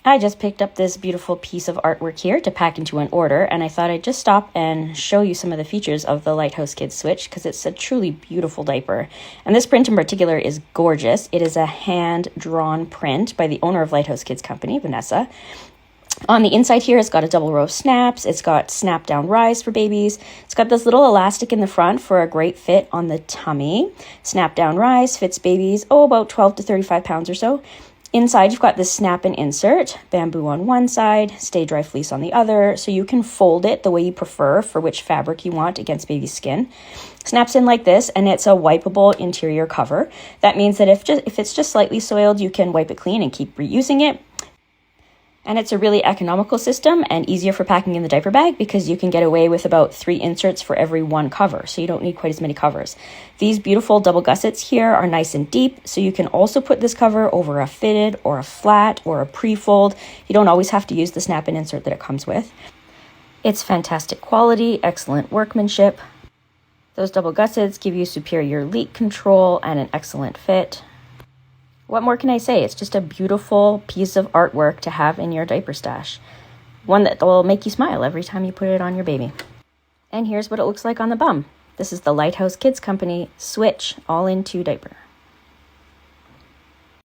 I just picked up this beautiful piece of artwork here to pack into an order, and I thought I'd just stop and show you some of the features of the Lighthouse Kids Switch because it's a truly beautiful diaper. And this print in particular is gorgeous. It is a hand-drawn print by the owner of Lighthouse Kids Company, Vanessa. On the inside here, it's got a double row of snaps. It's got snap down rise for babies. It's got this little elastic in the front for a great fit on the tummy. Snap down rise fits babies, about 12 to 35 pounds or so. Inside, you've got this snap and insert, bamboo on one side, stay dry fleece on the other, so you can fold it the way you prefer for which fabric you want against baby's skin. Snaps in like this, and it's a wipeable interior cover. That means that if it's just slightly soiled, you can wipe it clean and keep reusing it. And it's a really economical system and easier for packing in the diaper bag because you can get away with about 3 inserts for every 1 cover, so you don't need quite as many covers. These beautiful double gussets here are nice and deep, so you can also put this cover over a fitted or a flat or a prefold. You don't always have to use the snap and insert that it comes with. It's fantastic quality, excellent workmanship. Those double gussets give you superior leak control and an excellent fit. What more can I say? It's just a beautiful piece of artwork to have in your diaper stash. One that will make you smile every time you put it on your baby. And here's what it looks like on the bum. This is the Lighthouse Kids Company Switch all-in-2 diaper.